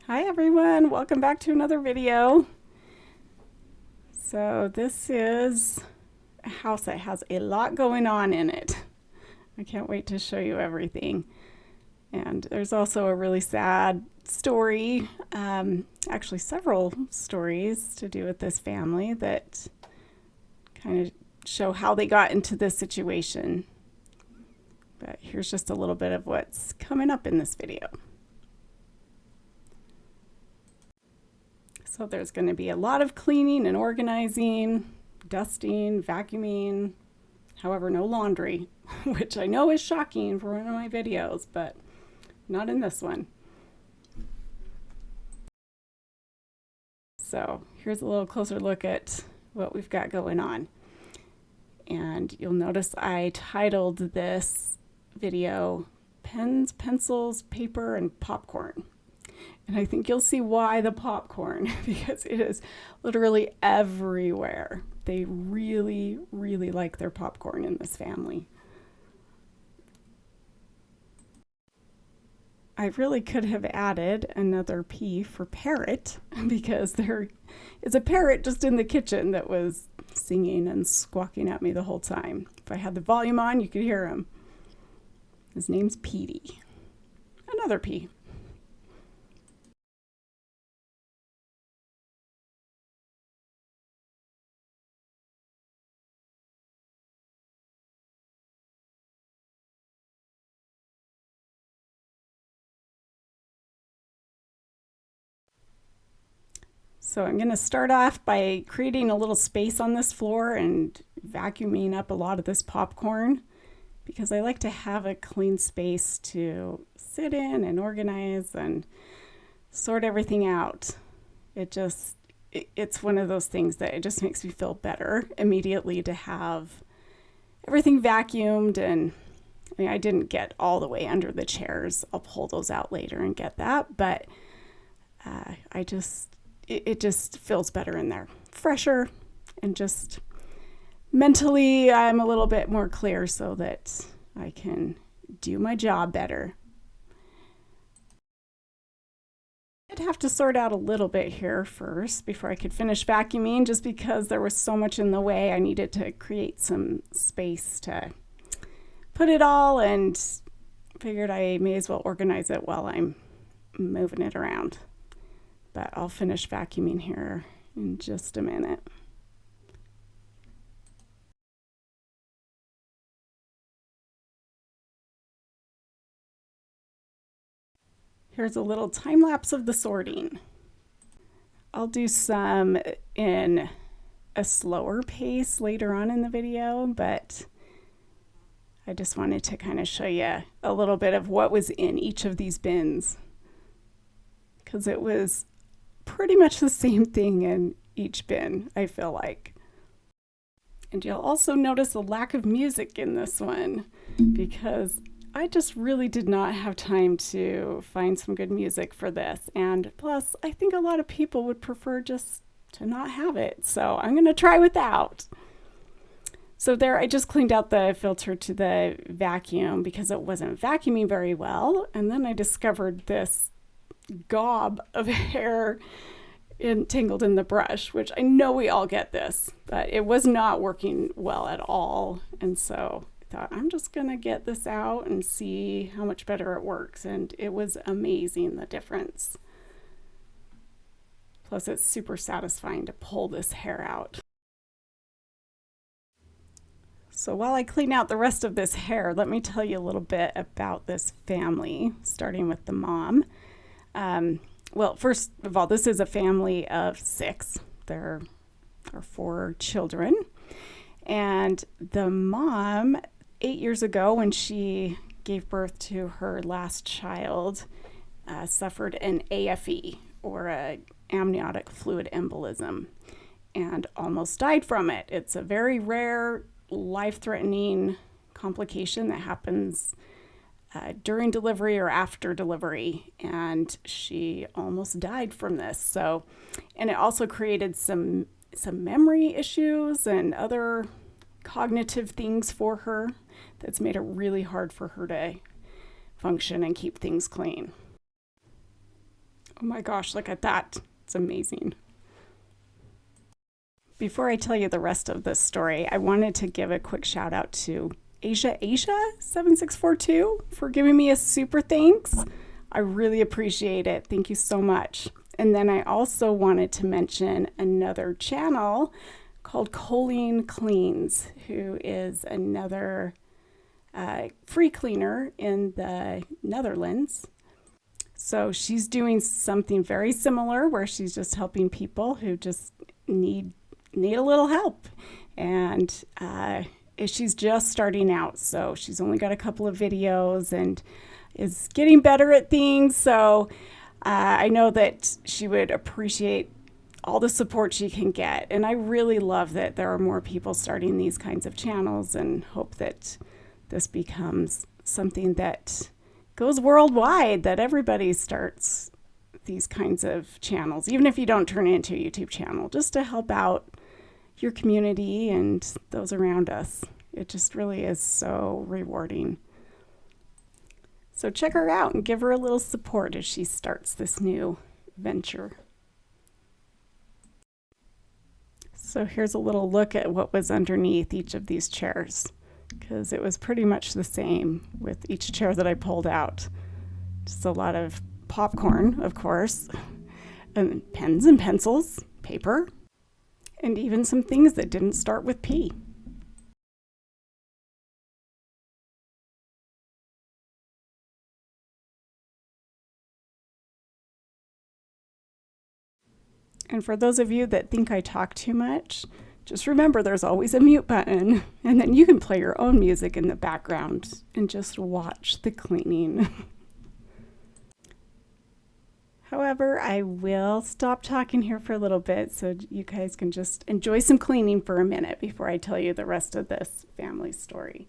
Hi everyone, welcome back to another video. So this is a house that has a lot going on in it. I can't wait to show you everything. And there's also a really sad story, actually several stories to do with this family that kind of show how they got into this situation. But here's just a little bit of what's coming up in this video. So there's going to be a lot of cleaning and organizing, dusting, vacuuming, however, no laundry, which I know is shocking for one of my videos, but not in this one. So here's a little closer look at what we've got going on. And you'll notice I titled this video Pens, Pencils, Paper, and Popcorn. And I think you'll see why the popcorn, because it is literally everywhere. They really, really like their popcorn in this family. I really could have added another P for parrot, because there is a parrot just in the kitchen that was singing and squawking at me the whole time. If I had the volume on, you could hear him. His name's Petey. Another P. So I'm going to start off by creating a little space on this floor and vacuuming up a lot of this popcorn, because I like to have a clean space to sit in and organize and sort everything out. It's one of those things that it just makes me feel better immediately to have everything vacuumed. And I mean, I didn't get all the way under the chairs. I'll pull those out later and get that, but it just feels better in there, fresher, and just mentally I'm a little bit more clear so that I can do my job better. I'd have to sort out a little bit here first before I could finish vacuuming, just because there was so much in the way. I needed to create some space to put it all, and figured I may as well organize it while I'm moving it around. But I'll finish vacuuming here in just a minute. Here's a little time lapse of the sorting. I'll do some in a slower pace later on in the video, but I just wanted to kind of show you a little bit of what was in each of these bins, because it was pretty much the same thing in each bin, I feel like. And you'll also notice a lack of music in this one, because I just really did not have time to find some good music for this. And plus, I think a lot of people would prefer just to not have it. So I'm going to try without. So there, I just cleaned out the filter to the vacuum because it wasn't vacuuming very well. And then I discovered this gob of hair entangled in the brush, which I know we all get this, but it was not working well at all. And so I thought, I'm just going to get this out and see how much better it works. And it was amazing, the difference. Plus, it's super satisfying to pull this hair out. So while I clean out the rest of this hair, let me tell you a little bit about this family, starting with the mom. Well, first of all, this is a family of 6. There are 4 children. And the mom, 8 years ago, when she gave birth to her last child, suffered an AFE, or a amniotic fluid embolism, and almost died from it. It's a very rare, life-threatening complication that happens during delivery or after delivery, and she almost died from this. So, and it also created some memory issues and other cognitive things for her that's made it really hard for her to function and keep things clean. Oh my gosh, look at that. It's amazing. Before I tell you the rest of this story, I wanted to give a quick shout out to Asia7642 for giving me a super thanks. I really appreciate it. Thank you so much. And then I also wanted to mention another channel called Colleen Cleans, who is another free cleaner in the Netherlands. So she's doing something very similar where she's just helping people who just need a little help. And she's just starting out, so she's only got a couple of videos and is getting better at things. So I know that she would appreciate all the support she can get. And I really love that there are more people starting these kinds of channels, and hope that this becomes something that goes worldwide, that everybody starts these kinds of channels, even if you don't turn it into a YouTube channel, just to help out your community and those around us. It just really is so rewarding. So check her out and give her a little support as she starts this new venture. So here's a little look at what was underneath each of these chairs, because it was pretty much the same with each chair that I pulled out. Just a lot of popcorn, of course, and pens and pencils, paper, and even some things that didn't start with P. And for those of you that think I talk too much, just remember there's always a mute button, and then you can play your own music in the background and just watch the cleaning. However, I will stop talking here for a little bit so you guys can just enjoy some cleaning for a minute before I tell you the rest of this family story.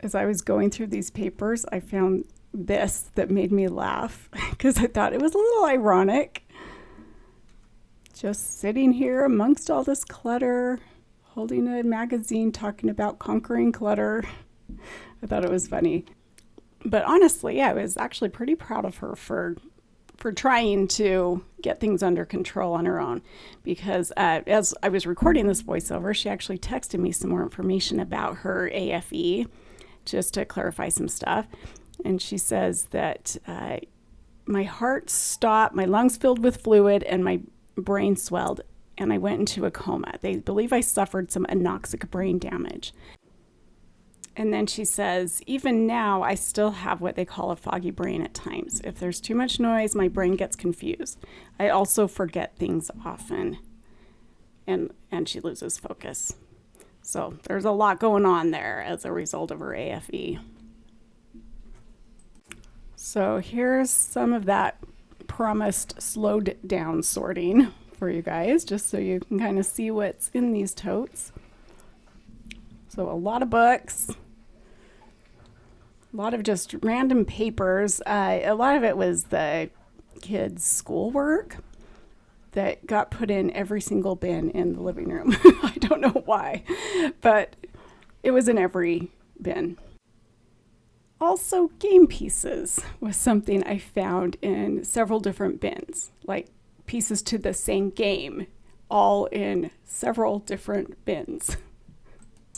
As I was going through these papers, I found this that made me laugh because I thought it was a little ironic. Just sitting here amongst all this clutter, holding a magazine talking about conquering clutter. I thought it was funny. But honestly, I was actually pretty proud of her for trying to get things under control on her own, because as I was recording this voiceover, she actually texted me some more information about her AFE, just to clarify some stuff. And she says that my heart stopped, my lungs filled with fluid, and my brain swelled, and I went into a coma. They believe I suffered some anoxic brain damage. And then she says, even now, I still have what they call a foggy brain at times. If there's too much noise, my brain gets confused. I also forget things often, and she loses focus. So there's a lot going on there as a result of her AFE. So here's some of that promised slowed down sorting for you guys, just so you can kind of see what's in these totes. So a lot of books, a lot of just random papers. A lot of it was the kids' schoolwork that got put in every single bin in the living room. I don't know why, but it was in every bin. Also, game pieces was something I found in several different bins, like pieces to the same game, all in several different bins.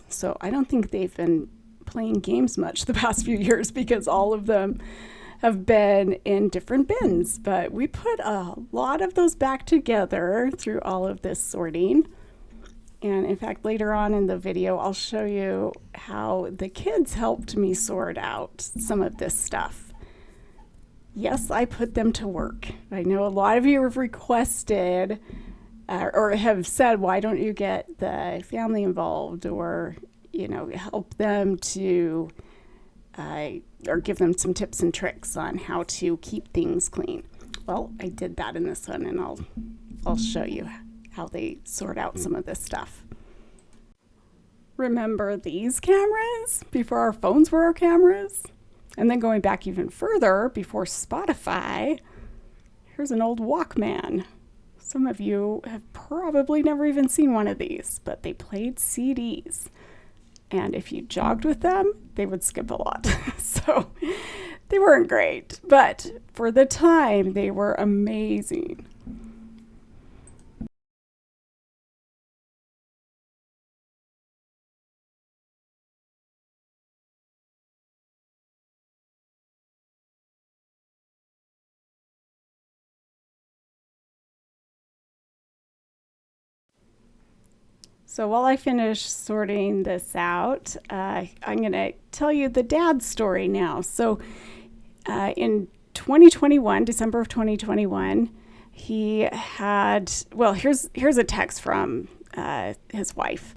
So I don't think they've been playing games much the past few years, because all of them have been in different bins. But we put a lot of those back together through all of this sorting. And in fact, later on in the video, I'll show you how the kids helped me sort out some of this stuff. Yes, I put them to work. I know a lot of you have requested or have said, why don't you get the family involved, or, help them to, or give them some tips and tricks on how to keep things clean. Well, I did that in this one, and I'll show you how they sort out some of this stuff. Remember these cameras before our phones were our cameras? And then going back even further, before Spotify, here's an old Walkman. Some of you have probably never even seen one of these, but they played CDs. And if you jogged with them, they would skip a lot. So they weren't great, but for the time, they were amazing. So while I finish sorting this out, I'm going to tell you the dad's story now. So in 2021, December of 2021, he had, well, here's a text from his wife.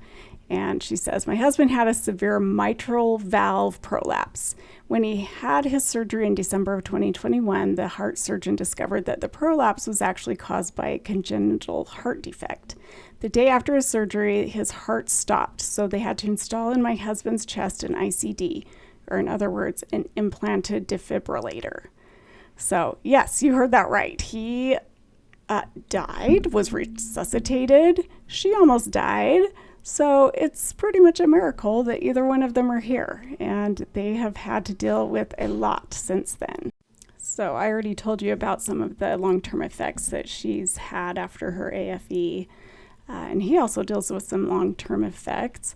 And she says, my husband had a severe mitral valve prolapse. When he had his surgery in December of 2021, the heart surgeon discovered that the prolapse was actually caused by a congenital heart defect. The day after his surgery, his heart stopped, so they had to install in my husband's chest an ICD, or in other words, an implanted defibrillator. So, yes, you heard that right. He died, was resuscitated. She almost died. So it's pretty much a miracle that either one of them are here, and they have had to deal with a lot since then. So I already told you about some of the long-term effects that she's had after her AFE, and he also deals with some long-term effects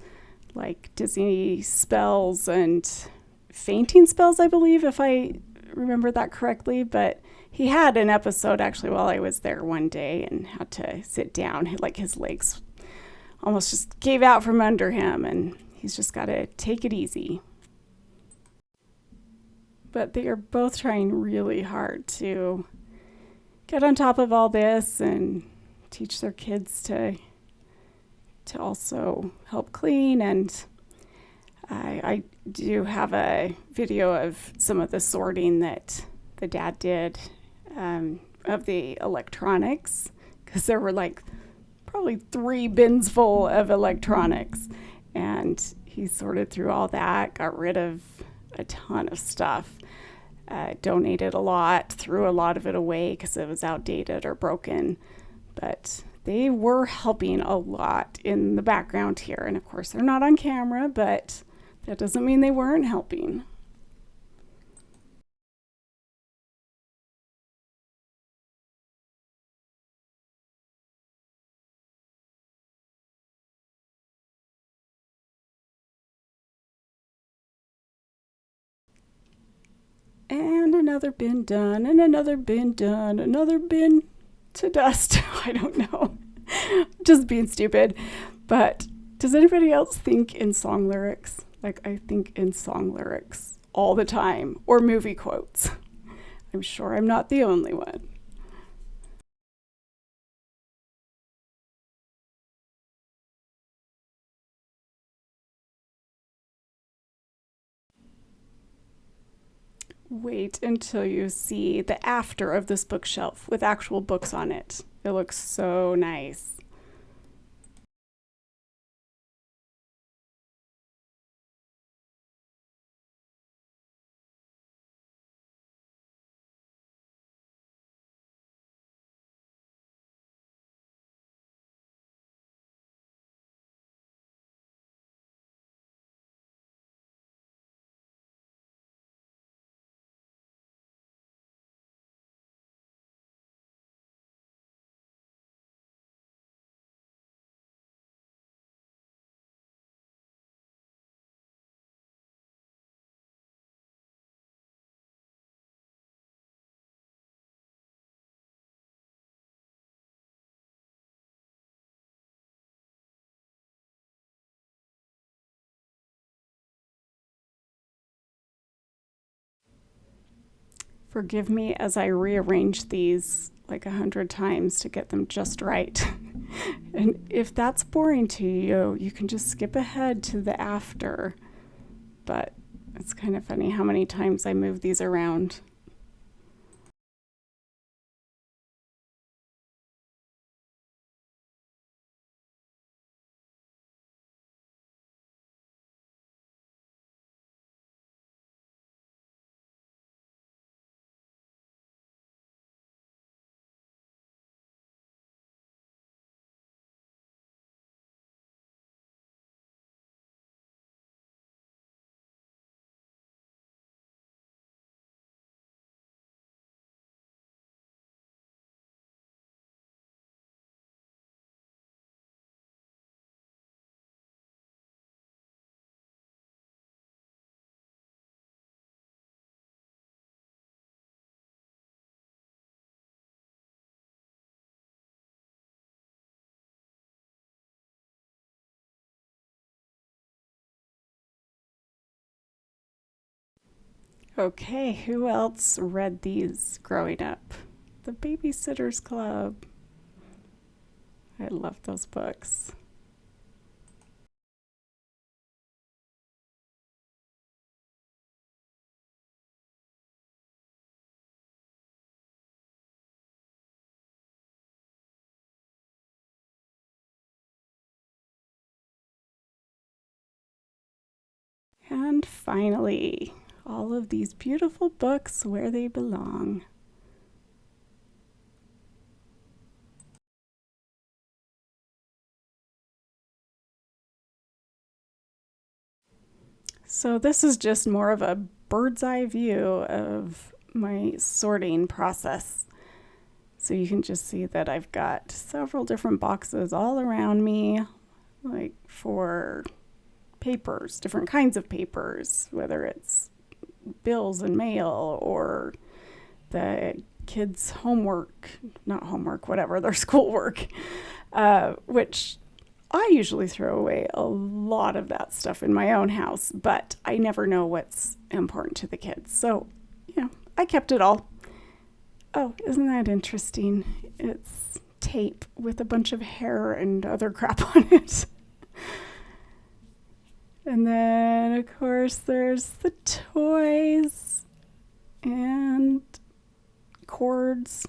like dizzy spells and fainting spells, I believe, if I remember that correctly. But he had an episode actually while I was there one day and had to sit down, like his legs almost just gave out from under him, and he's just got to take it easy. But they are both trying really hard to get on top of all this and teach their kids to also help clean. And I do have a video of some of the sorting that the dad did of the electronics, because there were like probably 3 bins full of electronics, and he sorted through all that, got rid of a ton of stuff, donated a lot, threw a lot of it away because it was outdated or broken. But they were helping a lot in the background here, and of course they're not on camera, but that doesn't mean they weren't helping. And another bin done, and another bin done, another bin to dust. I don't know. Just being stupid. But does anybody else think in song lyrics? Like, I think in song lyrics all the time, or movie quotes. I'm sure I'm not the only one. Wait until you see the after of this bookshelf with actual books on it. It looks so nice. Forgive me as I rearrange these like 100 times to get them just right. And if that's boring to you, you can just skip ahead to the after. But it's kind of funny how many times I move these around. Okay, who else read these growing up? The Babysitter's Club. I love those books. And finally, all of these beautiful books where they belong. So this is just more of a bird's eye view of my sorting process. So you can just see that I've got several different boxes all around me, like for papers, different kinds of papers, whether it's bills and mail or the kids' homework, not homework, whatever, their schoolwork, which I usually throw away a lot of that stuff in my own house, but I never know what's important to the kids. So, yeah, I kept it all. Oh, isn't that interesting? It's tape with a bunch of hair and other crap on it. And then, of course, there's the toys and cords.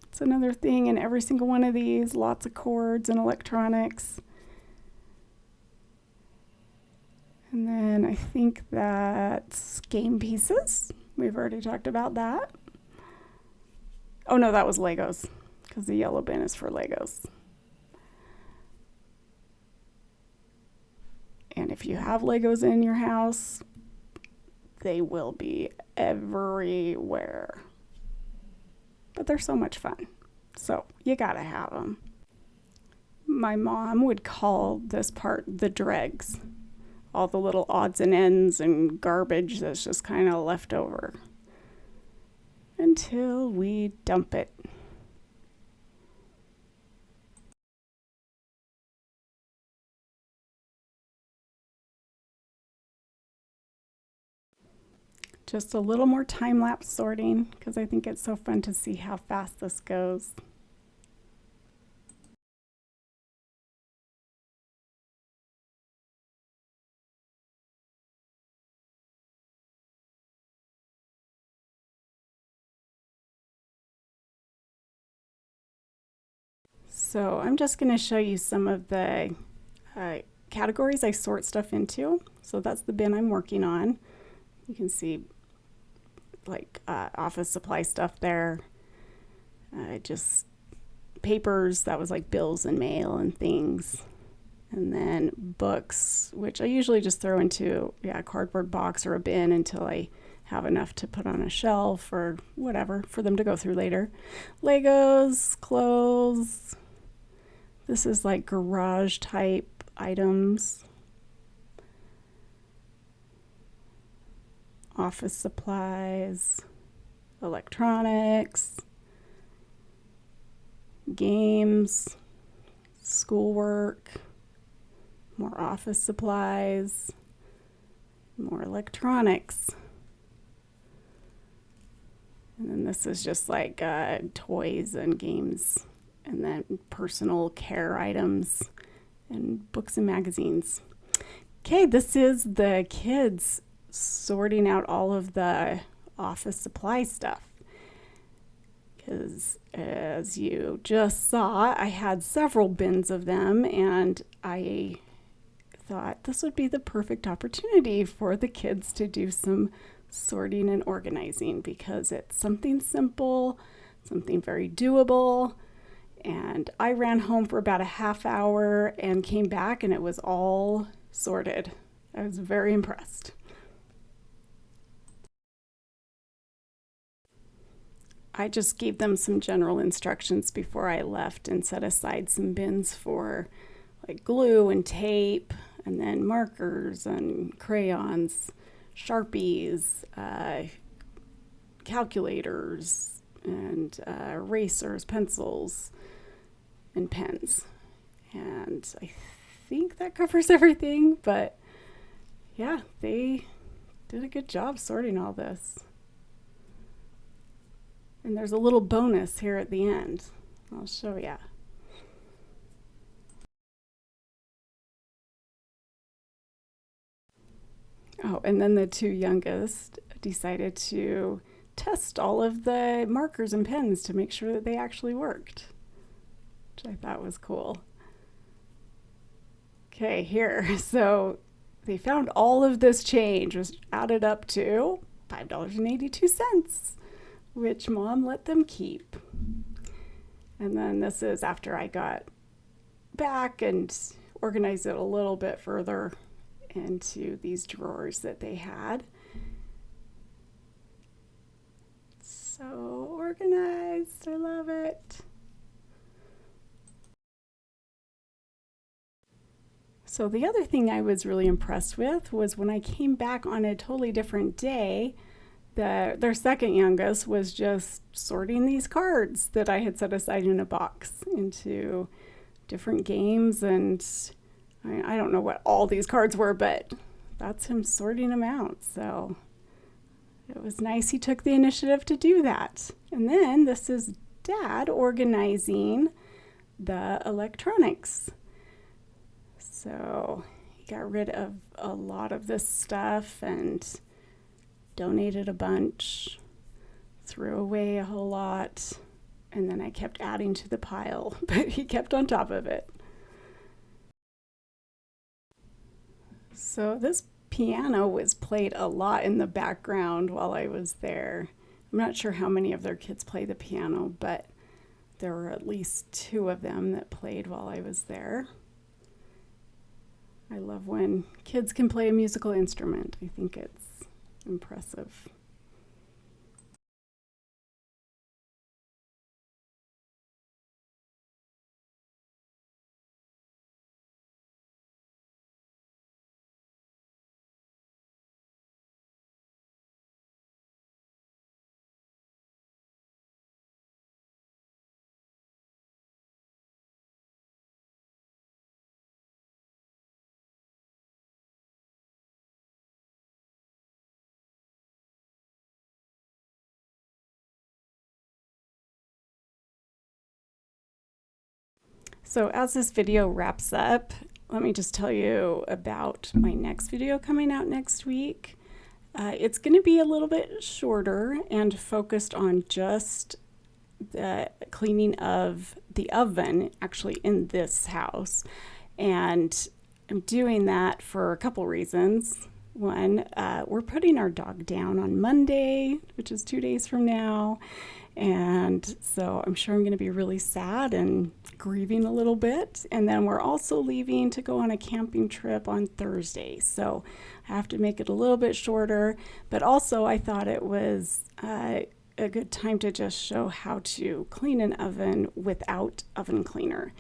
It's another thing in every single one of these, lots of cords and electronics. And then I think that's game pieces. We've already talked about that. Oh no, that was Legos, because the yellow bin is for Legos. And if you have Legos in your house, they will be everywhere. But they're so much fun. So you gotta have them. My mom would call this part the dregs. All the little odds and ends and garbage that's just kind of left over. Until we dump it. Just a little more time-lapse sorting because I think it's so fun to see how fast this goes. So I'm just going to show you some of the categories I sort stuff into. So that's the bin I'm working on. You can see like office supply stuff there. Just papers, that was like bills and mail and things. And then books, which I usually just throw into a cardboard box or a bin until I have enough to put on a shelf or whatever for them to go through later. Legos, clothes. This is like garage type items. Office supplies, electronics, games, schoolwork, more office supplies, more electronics. And then this is just like toys and games and then personal care items and books and magazines. Okay, this is the kids sorting out all of the office supply stuff. Because as you just saw, I had several bins of them, and I thought this would be the perfect opportunity for the kids to do some sorting and organizing, because it's something simple, something very doable. And I ran home for about a half hour and came back and it was all sorted. I was very impressed. I just gave them some general instructions before I left and set aside some bins for like glue and tape, and then markers and crayons, Sharpies, calculators, and erasers, pencils, and pens. And I think that covers everything, but yeah, they did a good job sorting all this. And there's a little bonus here at the end. I'll show you. Oh, and then the two youngest decided to test all of the markers and pens to make sure that they actually worked, which I thought was cool. Okay, here. So they found all of this change was added up to $5.82, which Mom let them keep. And then this is after I got back and organized it a little bit further into these drawers that they had. So organized, I love it. So the other thing I was really impressed with was when I came back on a totally different day, their second youngest was just sorting these cards that I had set aside in a box into different games, and I don't know what all these cards were, but that's him sorting them out. So it was nice he took the initiative to do that. And then this is Dad organizing the electronics. So he got rid of a lot of this stuff and donated a bunch, threw away a whole lot, and then I kept adding to the pile, but he kept on top of it. So this piano was played a lot in the background while I was there. I'm not sure how many of their kids play the piano, but there were at least 2 of them that played while I was there. I love when kids can play a musical instrument. I think it's impressive. So as this video wraps up, let me just tell you about my next video coming out next week. It's going to be a little bit shorter and focused on just the cleaning of the oven actually in this house. And I'm doing that for a couple reasons. One, we're putting our dog down on Monday, which is 2 days from now. And so I'm sure I'm going to be really sad and grieving a little bit. And then we're also leaving to go on a camping trip on Thursday. So I have to make it a little bit shorter. But also I thought it was a good time to just show how to clean an oven without oven cleaner,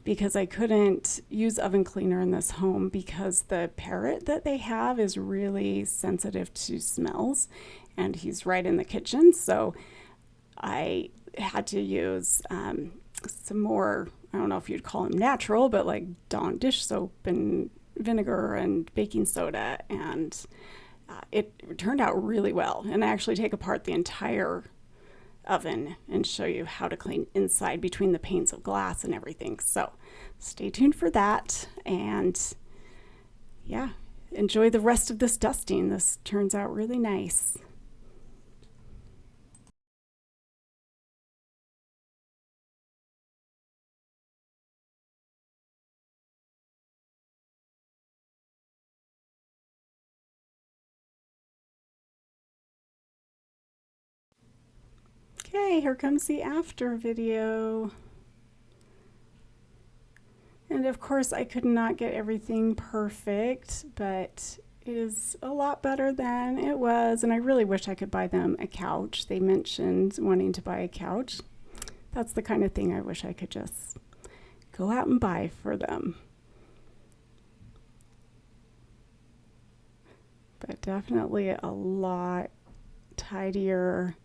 because I couldn't use oven cleaner in this home because the parrot that they have is really sensitive to smells, and he's right in the kitchen. So I had to use some more, I don't know if you'd call them natural, but like Dawn dish soap and vinegar and baking soda, and it turned out really well. And I actually take apart the entire oven and show you how to clean inside between the panes of glass and everything. So stay tuned for that, and yeah, enjoy the rest of this dusting. This turns out really nice. Okay, here comes the after video. And of course, I could not get everything perfect, but it is a lot better than it was. And I really wish I could buy them a couch. They mentioned wanting to buy a couch. That's the kind of thing I wish I could just go out and buy for them. But definitely a lot tidier.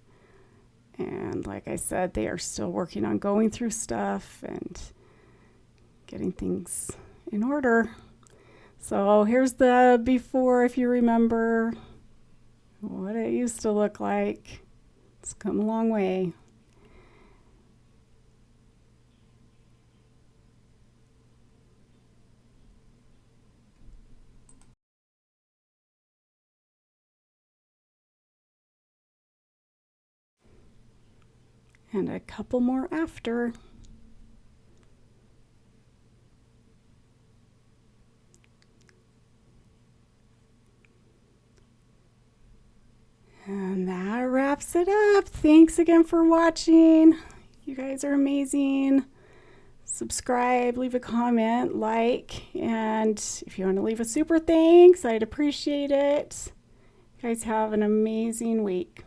And like I said, they are still working on going through stuff and getting things in order. So here's the before, if you remember what it used to look like. It's come a long way. And a couple more after. And that wraps it up. Thanks again for watching. You guys are amazing. Subscribe, leave a comment, like, and if you want to leave a super thanks, I'd appreciate it. You guys have an amazing week.